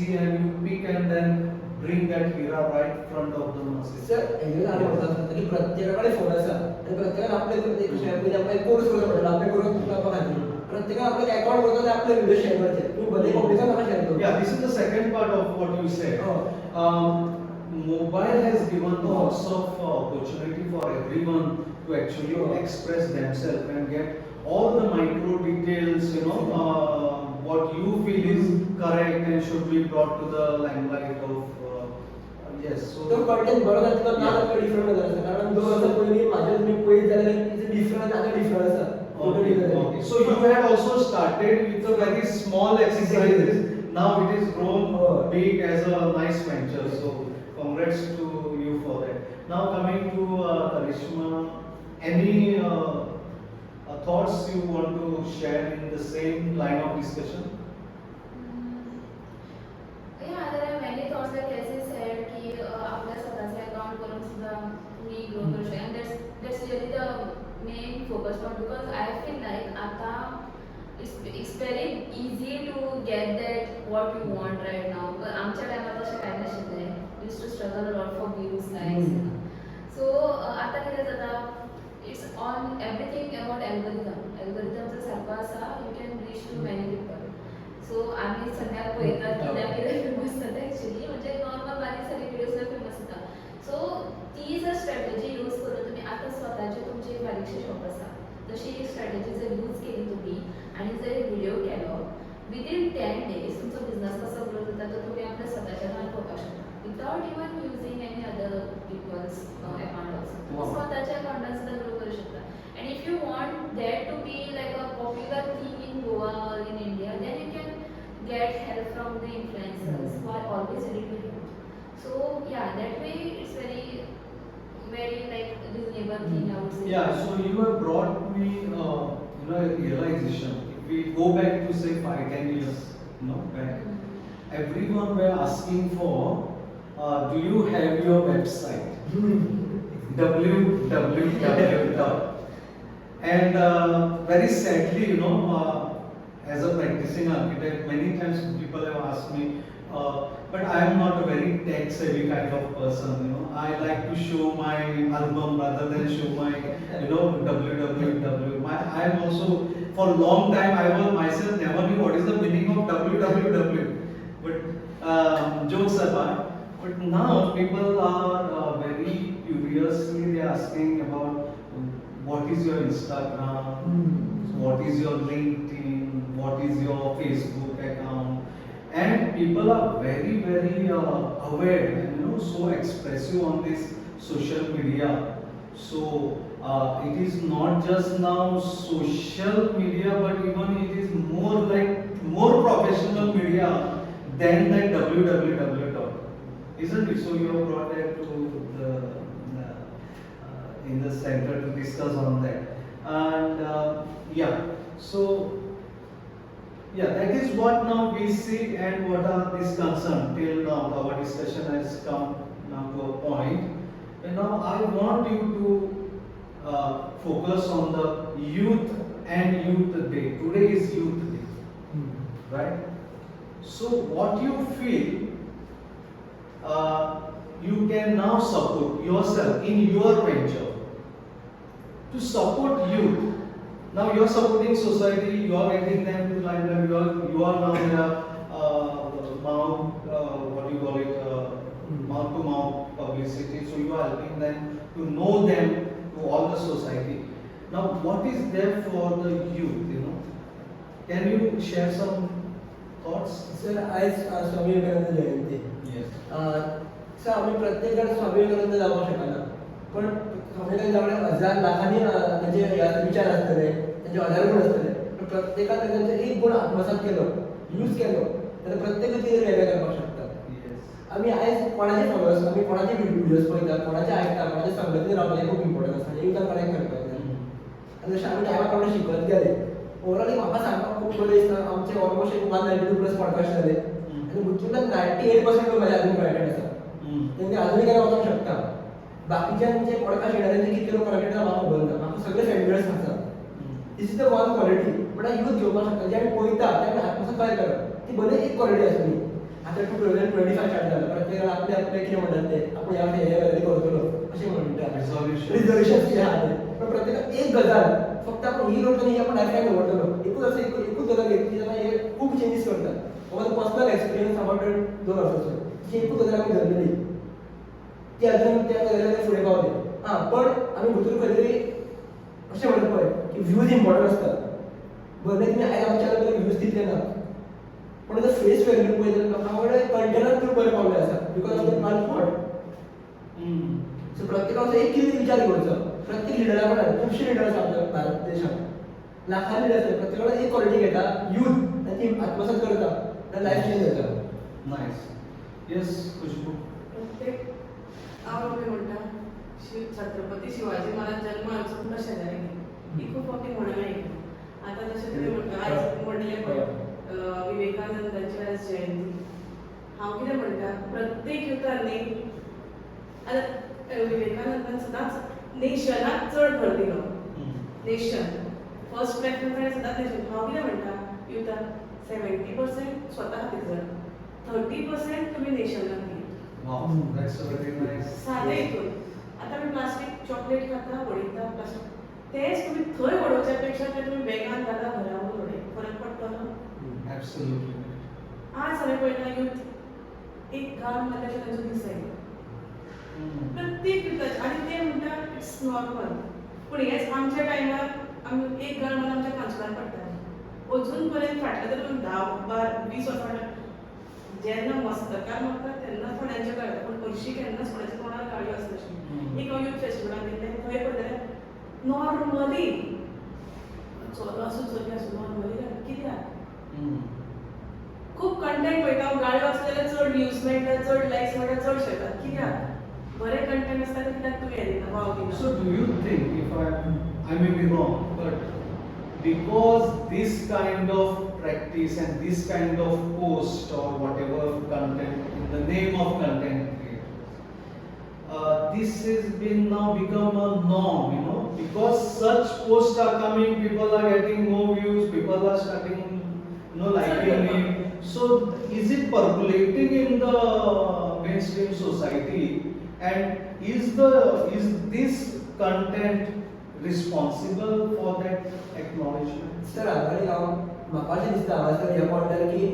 see and you pick and then bring that hero right front of the masses. Sir हे झालं होतं की प्रत्येकाकडे फोन असा आणि प्रत्येकाला आपले एक शेअर मध्ये आपण एक कोर्स करू शकतो आपले करू शकतो प्रत्येकाला आपले अकाउंट करतो ते आपले व्हिडिओ शेअर करते तुम्ही भले पब्लिकला नका शेअर करू. Yeah, this is the second part of what you said. Mobile has given lots of opportunity for everyone to actually express themselves and get all the micro details, you know, what you feel is correct and should be brought to the limelight of yes. So तो content बरोबर तुला नाव different झालं कारण दोन असं पहिली माझ्या मी पहिली झालं की डिफरंट आता डिफरंट असं. Okay. So you had also started with a very small exercises. Now it is grown big as a nice venture. So congrats to you for that. Now coming to Karishma, any thoughts you want to share in the same line of discussion? Yeah, there are many thoughts like as you said की आपल्या स्वतःचे account करून सुद्धा मी grow करू शकते and that's really the main focus point because I feel like आता it's very easy to get that what you want right now. But आमच्या टाइमात असं काय नसते. We used to struggle a lot for views, likes. So आता किती जाता it's on everything about algorithm. Algorithm चा सारखा असा you can reach to many people. So आम्ही सध्या पहिला किती फेमस होता ॲक्च्युली म्हणजे नॉर्मल बारीक सारी व्हिडिओजला फेमस होता. सो ती जर स्ट्रॅटेजी यूज करून तुम्ही आता स्वतःचे तुमचे बारीकशे शॉप असा तशी एक स्ट्रॅटेजी जर यूज केली तुम्ही आणि जर व्हिडिओ केलो विदिन 10 days तुमचा बिझनेस कसा ग्रो होता तर तुम्ही आपल्या स्वतःच्या नावात बघू शकता without even using any other people's account also स्वतःच्या अकाउंटात सुद्धा ग्रो करू शकता and if you want that to be like a popular thing in Goa और in India then you can get help from the influencers who are always ready to help. So yeah, that way it's very like reasonable thing I would say. Yeah, so you have brought me a realization. If we go back to say 5-10 years, back, everyone were asking for, do you have your website? www. And very sadly, as a practicing architect, many times people have asked me, but I am not a very tech savvy kind of person. I like to show my album rather than show my, www. I am also for a long time I was myself never knew what is the meaning of www. But jokes apart, but now people are very curiously they are asking about what is your Instagram, what is your LinkedIn. What is your Facebook account? And people are very, very aware and so expressive on this social media. So it is not just now social media, but even it is more professional media than that www. Isn't it? So you have brought that to the in the center to discuss on that. And so. Yeah, that is what now we see and what are these concerns. Till now our discussion has come now to a point. And now I want you to focus on the youth and youth day. Today is youth day, right? So what you feel you can now support yourself in your venture to support youth. Now you are supporting society, you are getting them to limelight, you are now in a mouth to mouth publicity, so you are helping them to know them to all the society. Now what is there for the youth, Can you share some thoughts? Sir, आज स्वामी विवेकानंद जयंती. Yes. Sir आम्ही प्रत्येक स्वामी विवेकानंद जाऊ शकला पण स्वामीला जावळे हजार लाखांनी म्हणजे विचार असतले त्यांचे हजार गुण असतले पण प्रत्येकाने त्यांचं एक गुण आत्मसात केलं यूज केलं तर प्रत्येकाची वेगळं करपाक शकतात. आम्ही आज कोणाचे फॉलोअर्स आम्ही कोणाचे व्हिडिओज पळयतात कोणाचे ऐकतात कोणाच्या संगतीने रावले खूप इम्पॉर्टंट असतात हे विचार कनेक्ट करपाक जाय आणि जशें आमी टायमार शिकत गेले ओवरऑल म्हाका सांगपाक खूप बरें दिसता आमचे ऑलमोस्ट 192+ पॉडकास्ट जाले आणि मुतून 98% लोक माझ्या अजून कनेक्टेड आसा त्यांनी अजूनही काय वचूंक शकता. बाकीच्यांचे पॉडकास्ट येणाऱ्यांचे कितले लोक कनेक्टेड आसा म्हाका खबर ना म्हाका सगळे फ्रेंड्स आसा. This is the one quality but youth घेवपाक शकता जे आमी पळयता ते आमी आत्मसात कशें करप ती भले एक क्वालिटी आसली आता 2025 स्टार्ट झालं, प्रत्येकाला आपले आपले किती म्हणतात ते आपण या हे करतो असे म्हणतात रिझर्वेशन किती आहे, पण प्रत्येकाला एक गजाल फक्त आपण ही गोष्ट नाही आपण लाईफ टाईम निवडतो एकूच असं एकूच गजाल घेतली त्यांना हे खूप चेंजेस करतात. माझा पर्सनल एक्सपिरियन्स अबाउट 2 वर्षाचं जी एकूच गजाल आम्ही धरलेली ती अजून त्या गजाला पुढे पावले. हां पण आम्ही भरपूर कधीतरी असे म्हणत पळय की व्ह्यूज इम्पॉर्टंट असतात. बरं तुम्ही आयला आमच्या व्ह्यूज दिले ना पण जर फेस व्हॅल्यू पळयलें लोकांकडे कंटेनर थ्रू बरें पावले आसा बिकॉज ऑफ द ट्रान्सपोर्ट. सो प्रत्येकान असो एक कितें विचार करचो. प्रत्येक लिडराकडे खुबशे लिडर आसा आपल्या भारत देशात लाखांनी लिडर आसा प्रत्येकाकडे एक क्वॉलिटी घेता यूथ आनी ती आत्मसात करता आनी लायफ चेंज जाता. नायस. येस खुशबू. प्रत्येक हांव कितें म्हणटा छत्रपती शिवाजी महाराज जल्माक सुद्दां शेजारी गेली ही खूब फावटी म्हणून आयकली. आतां जशें तुमी म्हणटा आयज म्हणलें पळय विवेकानंदाची आज जयंती. हांव कितें म्हणटा प्रत्येक युथांनी आतां विवेकानंदान सदांच नेशनाक चड भर दिलो. नेशन फर्स्ट प्रेफरन्स ताणें सदांच नेशन. हांव कितें म्हणटा युथान 70% स्वता खातीर जाय 30% तुमी नेशनाक दी. वाव दॅट्स अ व्हेरी नाईस. सादें हितून आतां आमी प्लास्टीक चॉकलेट खाता उडयता प्लास्टीक तेच तुमी थंय उडोवच्या पेक्षा ते तुमी बॅगान घाला घरावर उडय फरक पडटलो. एब्सोल्युटली. आज हांवें पळयता यूथ एक गान मारल्यार तांचो दीस आयलो प्रत्येक युथाचे आनी ते म्हणटा इट्स नॉर्मल. पूण हेच आमच्या टायमार आमी एक गान मारून आमच्या कांचुकार पडटालें. अजून पर्यंत फाटल्या तर 10-20 वर्सां जेन्ना मस्तकार मारता तेन्ना थोड्यांचे कळटा पूण हरशीं केन्नाच कोणाच्या तोंडार गाळयो आसनाशिल्ली. एक हांव यूथ फेस्टिवलाक गेल्लें थंय पळयतालें नॉर्मली चलो आसूं चली आसूं नॉर्मली कित्याक खूब कंटेंट पळयता हांव गाळयो आसता जाल्यार चड व्ह्यूज मेळटा चड लायक्स मेळटा चड शेतात कित्याक बरें कंटेंट आसता कित्याक तुमी हें दिना वाव दिना. So do you think, if I may be wrong, but because this kind of practice and this kind of post or whatever content in the name of content creators, this has been now become a norm, you know, because such posts are coming, people are getting more views, people are starting, you know, liking it. So is it percolating in the mainstream society? And is this content responsible for that acknowledgement? Sir हांगाडी हांव म्हाका अशें दिसता हांगासर हें पडटा की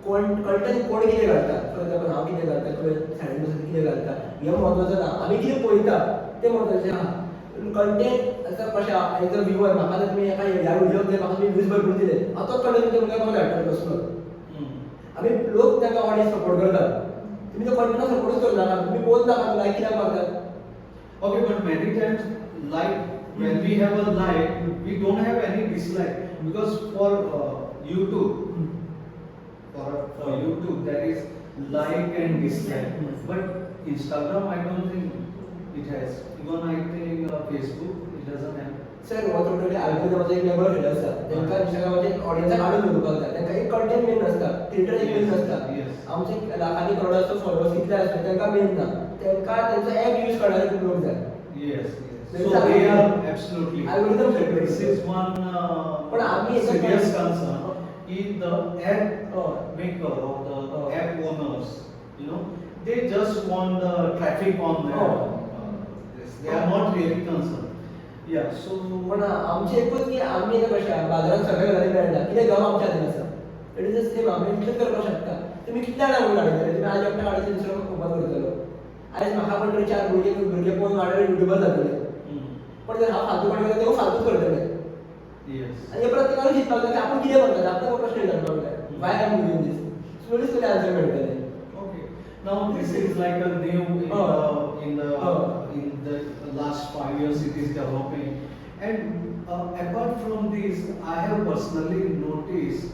content कोण कितें घालता. फॉर एग्जांपल हांव कितें घालता तुवें सायडीन बसून कितें घालता हें म्हत्वाचें ना. आमी कितें पळयता तें म्हत्वाचें आहा. कंटेंट आतां कशें आहा एज अ व्ह्यूअर म्हाका जर तुमी एका ह्या व्हिडियोक जर म्हाका तुमी व्यूज भरपूर दिले हांव तोच कंटेंट तुमच्या मुखार धाडटलो बसलो. आमी लोक ताका ऑडियन्स सपोर्ट करतात. तुम्ही तो कंटेंट सपोर्टच करना तुम्ही पळोवन नाका लायक कित्याक मारतात. Okay, but many times, like when we have a like, we don't have any dislike because for YouTube, for YouTube there is like and dislike. But Instagram, I don't think it has. Even I think Facebook, it doesn't have. Sir हो totally अल्गोरिदमचा एक वेगळो खेळ आसा. तांकां इंस्टाग्रामाचे audience काढून दवरपाक जाय. तांकां एक कंटेंट मेन आसता क्रिएटर एक मेन आसता. आमचे लाखांनी करोडाचो फॉलोअर्स कितले आसता तांकां मेन ना. तांकां तेंचो ॲप यूज करणारे खूब लोक जाय. Yes. So they are absolutely. Algorithm खेळ. This is one serious concern. If the app maker or the app owners, you know, they just want the traffic on their this. They are not really concerned. Yeah. So. पण आमचे एकूच की आम्ही हे कशा बाजारात सगळे घालून मेळटा कितें गांव आमच्या हातीन आसा. इट इज द सेम आमी इतलें करपाक शकता. तुमी कितल्या जाणांक काडटले तुमी आज एकटा काडून दुसरो ओपन करतलो. आयज म्हाका पण तरी 4 भुरगे पळोवन वाडले युट्यूबर जातले. पण जर हांव फालतू काडटलो तेव्हा फालतूच करतले. आनी हे प्रत्येकान चिंतपाक जाय की आपूण कितें करतले आपल्याक प्रश्न विचारपाक जाय. वाय I am doing these. Slowly slowly answer मेळटले. Okay. Now this is like a new in the last 5 years it is developing, and apart from this, I have personally noticed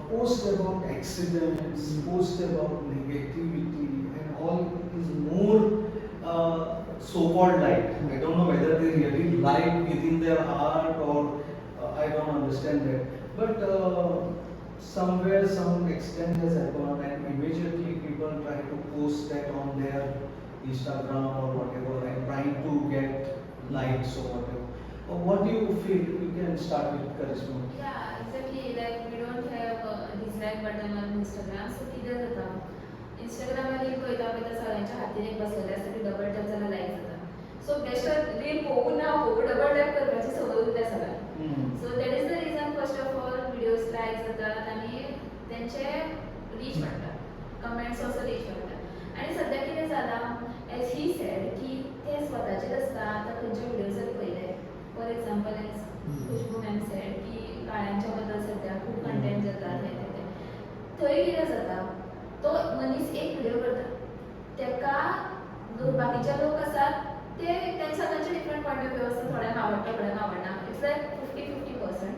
post about accidents, post about negativity, and all is more so-called liked. I don't know whether they really like within their heart or I don't understand that. But somewhere some accident has happened and immediately people try to post that on their Instagram or whatever and trying to get likes or whatever. What do you feel? You can start with Karisma. Yeah, exactly. Like we don't have dislike dislike button on Instagram. So कितें जाता इंस्टाग्रामार reel पळयता पळयता सगळ्यांच्या हातीन एक बसलेले आसता की डबल टॅप जाल्यार लायक जाता. सो बेश्टो रील पळोवूं ना पळोवूं डबल टॅप करपाची संवय उरल्या सगळ्यांक. So that is the reason first of all videos like जातात आनी तेंचे रीच वाडटा, कमेंट्स असो रीच वाडटा. आनी सद्या कितें जालां एज ही सेड की ते स्वताचेर आसता. आतां खंयचे विडियोज जर पळयले for example as Khushboo ma'am said की काळ्यांच्या बद्दल सद्या खूब कंटेंट जाता हें तें. थंय कितें जाता तो मनीस एक विडियो करता, तेका बाकीचे लोक आसात ते तेंच्या सगळ्यांचे डिफरंट पॉयंट ऑफ व्यू आसता. थोड्यांक आवडटा थोड्यांक आवडना. It's like 50-50%.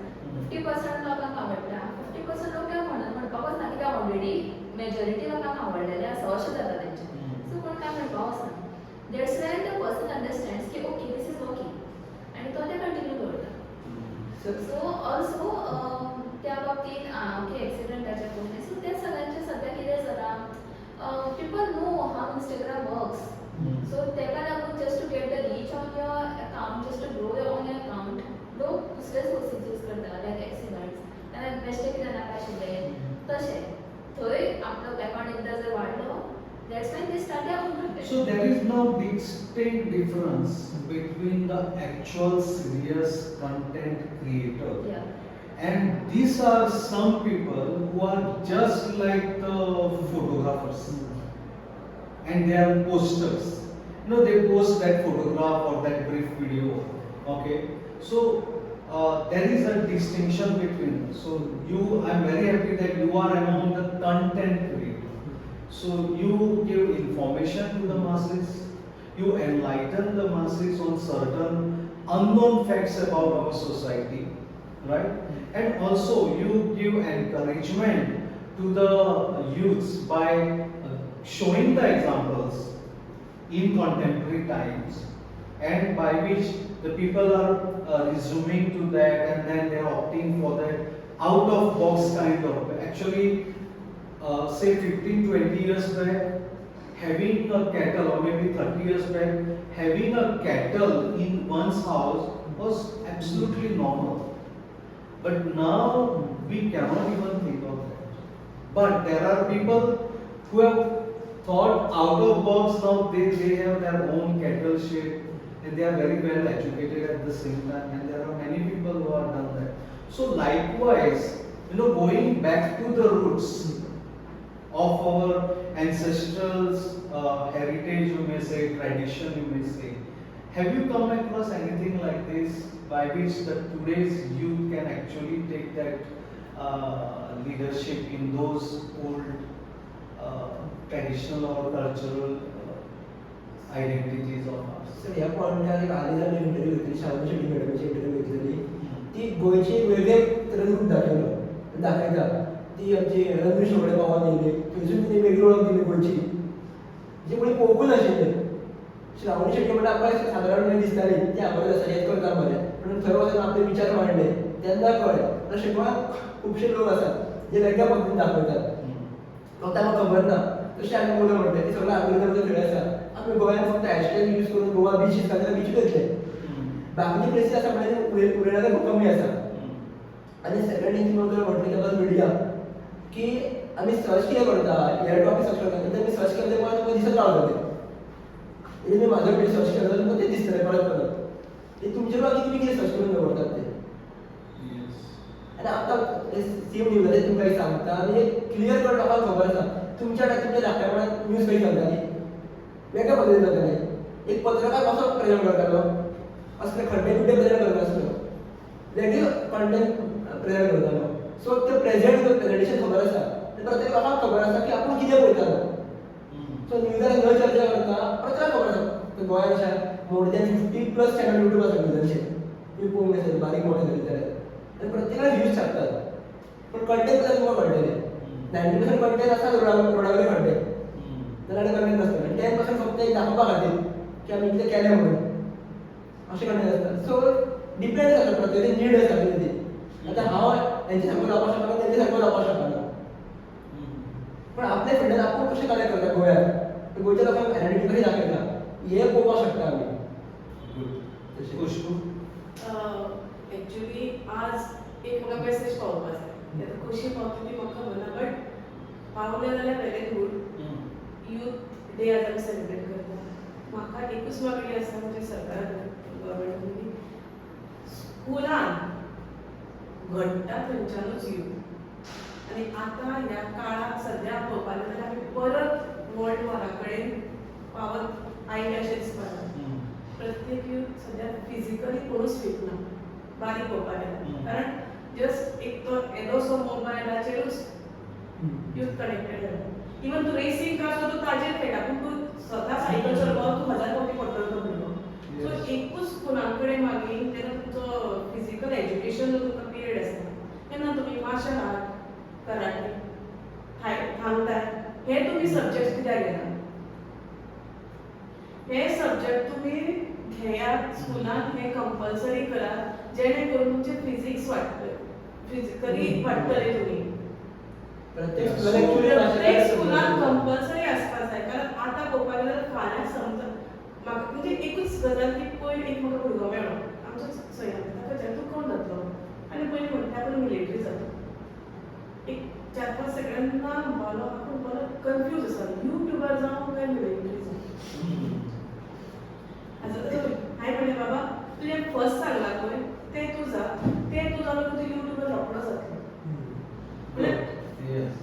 50% लोकांक आवडटा, 50% लोक काय म्हणपाकूच ना कित्याक ऑलरेडी मेजॉरिटी लोकांक आवडलेलें आसा अशें जाता तेंचें. सो कोण काय म्हणपाक वचना. That's when the person understands की ओके दीस इज वर्किंग आनी तो तें कंटिन्यू करता. सो ऑल्सो त्या बाबतींत ओके एक्सिडेंटाचे पळोवन सो ते सगळ्यांचे सद्या कितें जालां people know how Instagram works. So तेका लागून just to get the reach on your account, just to grow on your account, लोक दुसरे सोर्सीस यूज करता लायक एक्सिडेंट्स. तेन्ना बेश्टें कितें नाका आशिल्लें तशें थंय आपलो अकाउंट एकदां जर वाडलो that's when they start their own content. So there is no distinct difference between the actual serious content creator. Yeah. And these are some people who are just like the photographers. And they are posters. You know, they post that photograph or that brief video. Okay. So there is a distinction between. So I'm very happy that you are among the content creators. So you give information to the masses, you enlighten the masses on certain unknown facts about our society, right? And also you give encouragement to the youths by showing the examples in contemporary times, and by which the people are resuming to that and then they are opting for that out of box kind of actually. Say 15-20 years back, having a cattle, or maybe 30 years back, having a cattle in one's house was absolutely normal. But now we cannot even think of that. But there are people who have thought out of box. Now they have their own cattle shed and they are very well educated at the same time. And there are many people who have done that. So likewise, going back to the roots of our ancestral heritage, you may say, tradition, you may say. Have you come across anything like this by which today's youth can actually take that leadership in those old traditional or cultural identities of ours? Sir ह्या पॉइंटार एक आलेला मी interview घेतली, Shahu Shetty मॅडमची interview घेतलेली. ती गोयचे वेगळे रूप दाखयता. ती आमची रणवीर शोकडे बाबान येयली, थंयसून तिने वेगळी ओळख दिली गोंयची, जे कोणी पळोवंकूच नाशिल्लें. श्रावणी शेट्टी म्हणटा आमकां सादारणपणे दिसताली ती आमकां जसं हें करता मरे, पूण थंय वचून आपले विचार मांडले तेन्ना कळ्ळें. अशें गोंयांत खुबशे लोक आसात जे वेगळ्या पद्दतीन दाखयतात. फक्त आमकां खबर ना. तशें आमी उलय म्हणटा ती सगळें आल्गोरिदमचो खेळ आसा. आमी गोंयांत फक्त हॅशटॅग यूज करून गोवा बीच दिसता जाल्यार बीच घेतले. बाकीचे प्लेसीस आसा म्हणजे उलयणारे खूब कमी आसा. आनी सेकंड थिंग म्हटलें तें मिडिया की आम्ही सर्च कितें करता हे टॉपिक सर्च करता तेन्ना आमी सर्च केलें तेन्ना तुमकां दिसत रावतलें. म्हणजे मी म्हाजो व्हिडिओ सर्च केलो जाल्यार तुमकां तें दिसतलें परत परत. ते तुमचे बाकी तुमी कितें सर्च करून दवरतात ते. आनी आतां सेम न्यूज जाल्यार तुमकां एक सांगता आनी एक क्लियर कट लोकांक खबर आसा तुमच्या धाकट्या प्रमाणात न्यूज कशी घालताली वेगळ्या पद्दतीन जातालें. एक पत्रकार कसो प्रेझेंट करतालो, असले खड्डे बिड्डे प्रेझेंट करनासलो, वेगळे कंटेंट प्रेझेंट करतालो. सो ते प्रेझेंटेशन खबर आसा, प्रत्येक लोकांक खबर आसा की आपूण कितें पळयतालो. सो न्यूजार न चर्चा करता प्रत्येकाक खबर आसा गोंयांत अशा मोर दॅन 50+ चॅनल यूट्यूब आसा न्यूजांचे. तुमी पळोवंक मेळटलें बारीक मोठे तरी जाल्यार आनी प्रत्येकाक व्ह्यूज छापतात. पूण कंटेंट जाल्यार तुमकां कळटलें 90% कंटेंट आसा रोडावयले कंटेंट जाल्यार कंटेंट नासतलें. 10% फक्त एक दाखोवपा खातीर की आमी कितें केलें म्हणून अशें कंटेंट आसता. सो डिपेंड आसा प्रत्येकाची नीड आसा कितें ती. आतां हांव हेंचे सारको जावपाक शकना, तेंचे सारको जावपाक शकना. पण आपल्या फुड्यान आपूण कशें कलेक्ट करता गोंयांत, गोंयच्या लोकांक आयडेंटिटी कशी दाखयता हें पळोवपाक शकता आमी. एक्चुअली आज एक म्हाका मेसेज पावोवपा जाय. आतां कशी पावता ती म्हाका खबर ना, बट पावले जाल्यार well and good youth day आज आमी सेलिब्रेट करता. म्हाका एकूच मागणी आसा म्हणजे सरकारान गव्हर्मेंटान स्कुलान घडटा थंयच्यानूच यूथ आनी आतां ह्या काळाक सद्या पळोवपाक जाल्यार आमी परत वर्ल्ड वॉरा कडेन पावत आयले अशें दिसता. प्रत्येक यूथ सद्या फिजिकली कोणूच फीट ना बारीक पळोवपाक गेल्यार, कारण जस्ट एक तो येदोसो मोबायलाचेरूच यूथ कनेक्टेड जाला. इवन तूं रेसींग कार सुद्दां ताजेर खेळटा पूण तूं स्वता सायकल चलोवपाक तूं 1000 फावटी पडटलो तो भुरगो. सो एकूच स्कुलां कडेन मागीर जेन्ना तुमचो फिजिकल एज्युकेशन जो तुमकां पिरियड आसता तेन्ना तुमी मार्शल आर्ट, कराटे, थांगताय हे तुमी सब्जेक्ट कित्याक घेना? हे सब्जेक्ट तुमी घेयात स्कुलान, हे कंपल्सरी करात जेणे करून तुमचे फिजिक्स वाडटले, फिजिकली वाडटले तुमी. प्रत्येक स्कुलान कंपल्सरी आसपाक जाय, कारण आतां पळोवपाक गेल्यार फाल्यां समजा म्हाका म्हणजे एकूच गजाल की पयलीं एक म्हाका भुरगो मेळ्ळो आमचो सयऱ्यान, ताका जेन्ना कोण जातलो आनी पयलीं म्हणटा आपूण मिलिटरी जातलो. एक 4-5 सेकंडां म्हणपालो आपूण बरो कन्फ्यूज आसा, यूट्यूबर जावं काय मिलिटरी जावं. हांवें म्हणलें बाबा तुवें फर्स्ट सांगलां पळय तें तूं जालो तूं यूट्यूबर रोखडो जातलो.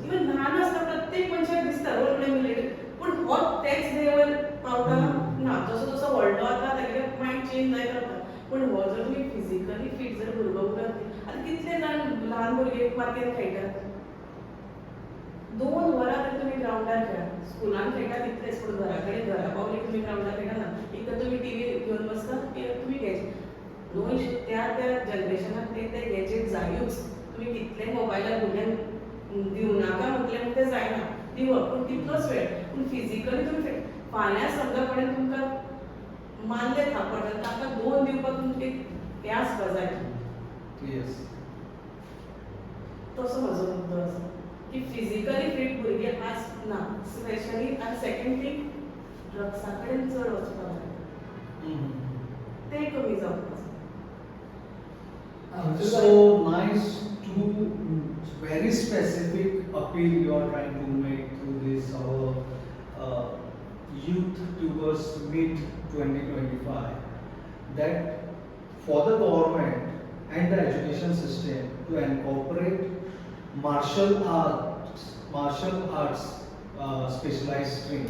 इवन ल्हान आसता प्रत्येक मनशाक दिसता रोल मॉडेल मिलिटरी, पूण हो तेच लेवल पावता ना. जसो जसो व्हडलो जाता तेगे मायंड चेंज जायत रावता. पूण हो जर तुमी फिजिकली फीट जर भुरगो उरत आतां कितले जाण ल्हान भुरगे मातयेन खेळटात, 2 वरां तरी तुमी ग्रावंडार खेळा. स्कुलान खेळटा तितलेच, पूण घरा कडेन घरा पावली तुमी ग्रावंडार खेळना. एक तर तुमी टीव्ही घेवन बसता, तुमी गॅजेट नो इश्यू, त्या जनरेशनाक ते गॅजेट जायूच. तुमी कितले मोबायलार भुरग्यांक दिवं नाका म्हटलें तें जायना, दिवप पूण तितलोच वेळ. पूण फिजिकली तुमी फाल्यां समजा कडेन तुमकां मारले थापड ताका 2 दिवपाक तुमकां हें आसपा जाय. तसो म्हजो मुद्दो आसा की फिजिकली फीट भुरगे आसना, स्पेशली. आनी सेकंड थिंग ड्रग्सा कडेन चड वचपाक जाय, तें कमी जावपाक जाय. So nice to very specific appeal you are trying to make through this our youth towards mid 2025, that for the government and the education system to incorporate martial arts specialized stream,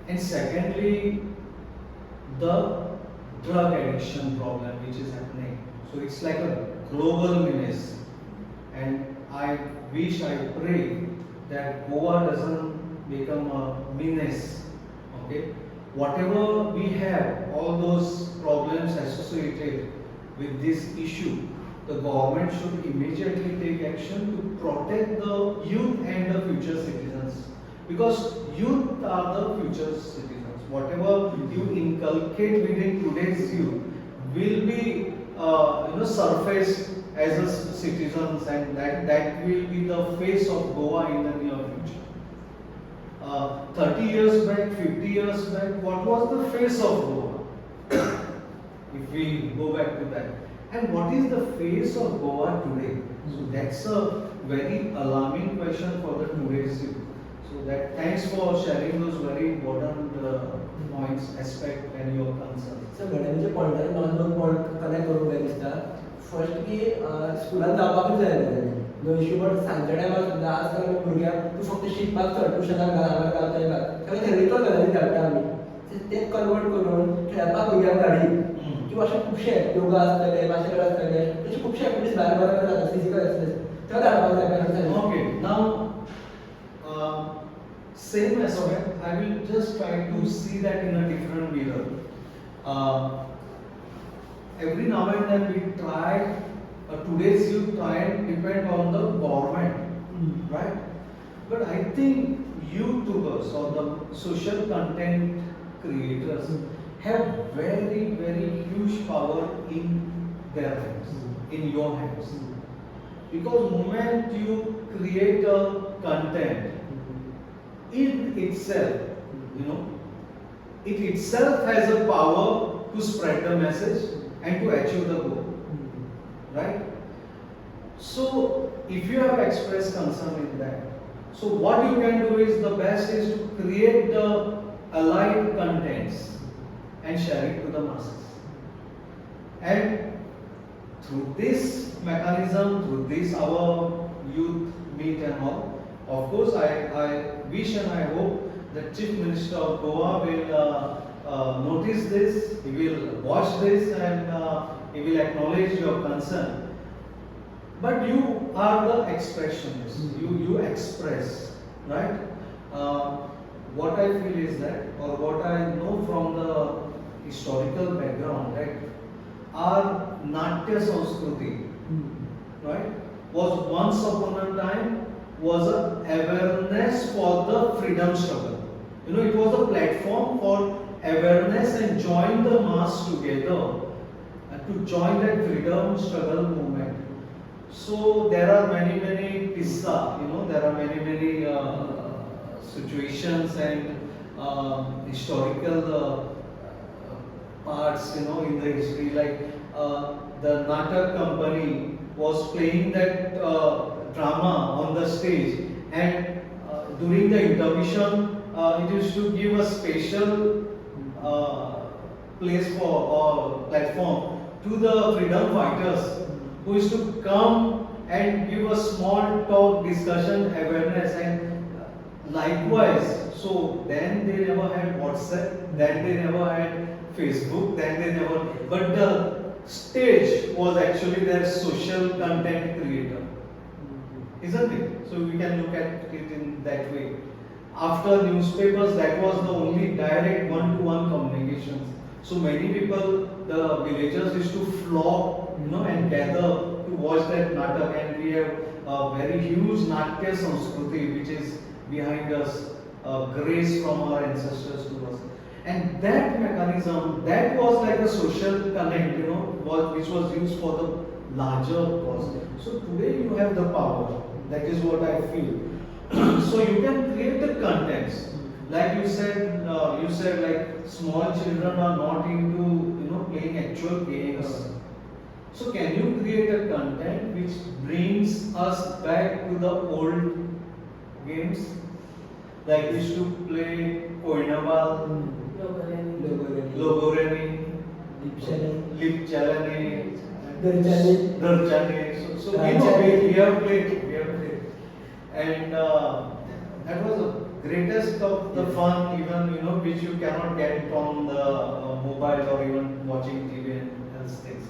and secondly the drug addiction problem which is happening. So it's like a global menace, and I wish, I pray that Goa doesn't become a menace. Okay, whatever we have, all those problems associated with this issue, the government should immediately take action to protect the youth and the future citizens, because youth are the future citizens. Whatever you inculcate within today's youth will be surfaced as a citizens, and that will be the face of Goa in the near future. 30 years back, 50 years back, what was the face of Goa? If we go back to that, and what is the face of Goa today? So that's a very alarming question for the today's youth. So that, thanks for sharing those very important points, aspect and your concerns. Sir घडयाळीच्या पॉइंटार मला 2 point connect करूंक जाय दिसता. First की स्कुलान जावपाकूच जाय no issue, but सांजच्या टायमार सुद्दां आजकाल आमी भुरग्यांक तूं फक्त शिकपाक चल, ट्युशनाक घाल, हांगा घाल, थंय घाल, कारण थेरिकल घरांनी धाडटा आमी. तें कन्वर्ट करून खेळपाक भुरग्यांक धाडी, किंवा अशें खुबशे योगा आसतले, मार्शल आर्ट आसतले, तशे खुबशे एक्टिविटीज भायर भायर जाता, फिजिकल एक्सरसाइज थंय धाडपाक जाय पेरंट्सांनी. Okay, now same aspect, I will just try to see that in a different mirror. Every now and then we try, today's youth try and depend on the government, right? But I think YouTubers or the social content creators have very, very huge power in their hands, in your hands. Because moment you create a content, in itself, it itself has a power to spread the message and to achieve the goal, right? So if you have expressed concern in that, So what you can do is the best is to create the allied contents and share it to the masses. And through this mechanism, through this our youth meet and all, of course I wish and I hope the Chief Minister of Goa will notice this, he will watch this and he will acknowledge your concern. But you are the expressionists, you express, right? What I feel is that, or what I know from the historical background, right? Our Natya Sanskruti, right, was once upon a time was a awareness for the freedom struggle. You know, it was a platform for awareness and join the mass together and to join that freedom struggle movement. So there are many qissa, you know, there are many situations and historical parts, you know, in the history, like the Natak company was playing that drama on the stage, and during the intermission it used to give a special place for or platform to the freedom fighters who used to come and give a small talk, discussion, awareness, and likewise. So then they never had WhatsApp, then they never had Facebook, then they never. But the stage was actually their social content creator, isn't it? So we can look at it in that way. After newspapers, that was the only direct one-to-one communications. So many people, the villagers used to flock, you know, and gather to watch that natak, and we have a very huge Natya Sanskruti which is behind us, grace from our ancestors to us. And that mechanism, that was like a social connect, you know, which was used for the larger cause. So today you have the power. That is what I feel. So you can create the contents. Like you said like small children are not into, you know, playing actual games. So can you create a content which brings us back to the old games? Like we used to play Koinabal, Logorani, Lip Chalani, Darchani. So you know, we have played. And that was the greatest of the fun, even, you know, which you cannot get on the mobile or even watching TV and else things.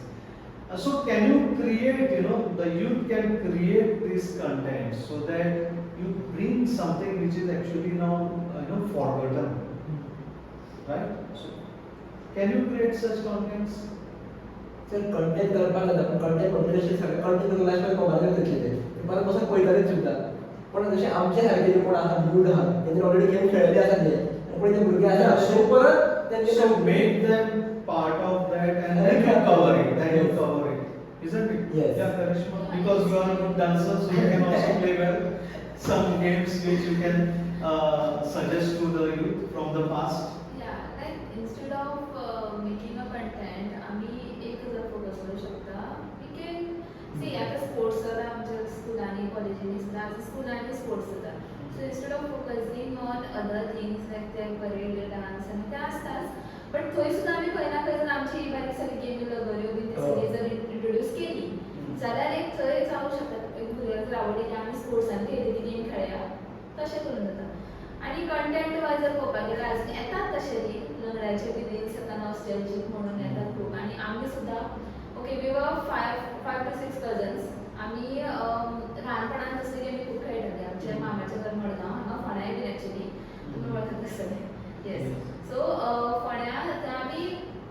So can you create, you know, the youth can create this content so that you bring something which is actually now, you know, forgotten, right? So can you create such contents? Sir content करपाक जाता पण content moderation सगळं content last मोबायलार घेतले ते परत बसून पळयतालेच सुद्दां पण जशे आमचे सारखे जे कोण आहा भूड आहा तेंचे ऑलरेडी गेम खेळले आसात ते पण ते भुरगे आसा सो परत त्यांचे So make them part of that and then you cover it. Isn't it? Yes. Yeah, Karishma. Because you are a good dancer, so you can also play well. Some games which you can suggest to the youth from the past. Yeah, like instead of making a content, आम्ही एक जर focus करू शकता. We can see आता sports जाता आमच्या स्कूलांनी कॉलेजींनी सुद्दां स्कूलांनी sports जाता. So instead of focusing on other things like the parade, dance and ते असतात. But थंय सुद्दां आमी खंय ना खंय जर आमची बारीक सारीक गेमी लगोऱ्यो बीन ते सगळे जर इंट्रोड्यूस केली जाल्यार एक थंय जावं शकता. एक भुरग्याक जर आवडली की आमी स्पोर्ट्सान खेळटली ती गेम खेळया तशें करून जाता. आणि कंटेंट वायज जर पळोवपाक गेल्यार आजून येतात तशें न्ही लंगड्याचे बी रिल्स येता नॉस्टॅल्जीक म्हणून येतात खूब आनी आमी सुद्दां okay we were 5 to 6 cousins आमी ल्हानपणांत तसले गेमी खूब खेळटाले आमच्या मामाचें घर मडगांव हांगा फोंड्याय बीन एक्चुली तुमी वळखता आसतले येस सो फोंड्या थंय आमी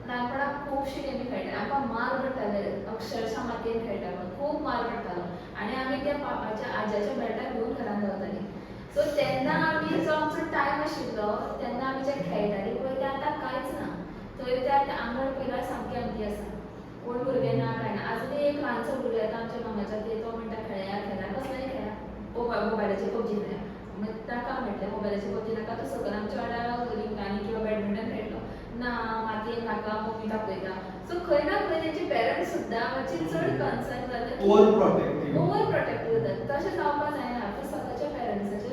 ल्हानपणांत खुबशी गेमी खेळटाले आमकां मार पडटाले अक्षरशः मातयेन खेळटालो खूब मार पडटालो आनी आमी त्या बापाच्या आज्याच्या बॅटाक घेवन घरांत रावतालीं सो तेन्ना आमी जो आमचो टायम आशिल्लो तेन्ना आमी जे खेळटालीं पळय तें आतां कांयच ना थंय ते आंगण पयल्यार सामकें एम्प्टी आसा कोण भुरगे ना काय ना आजुनूय एक ल्हानसो भुरगो येता आमच्या मामाच्या थंय तो म्हणटा खेळया कसलेंय खेळया मोबायलाचेर पबजी खेळया मागीर ताका म्हटलें मोबायलाचेर पबजी नाका तूं सकयल आमच्या वाड्यार रिंगांनी किंवा बॅडमिंटन खेळटलो ना मातयेन नाका मम्मी दाखयता सो खंय ना खंय तेंचे पेरंट्स सुद्दां मातशे चड कन्सर्न जातात ओवर प्रोटेक्टिव्ह जातात तशें जावपाक जायना आपल्या स्वताच्या पेरंट्साचेर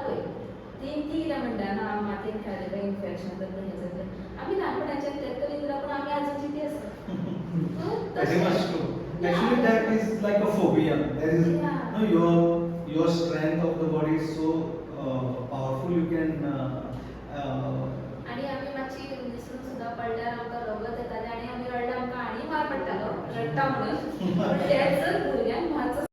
पळय ती कितें म्हणटा ना मातयेन खेळलें इन्फेक्शन जाता हें जाता आमी ल्हानपणाच्यान तें करीत रावून आमी आजून ती आसा Very much true. Actually, that is like a phobia. There is no your strength of the body is so powerful. You can. आणि आमी मातशी निसरून सुद्दां पडल्यार आमकां रगत येतालें आनी आमी रडल्यार आमकां आनी मार पडटालो रडटा म्हणून पण तेच जर भुरग्यांक मातसो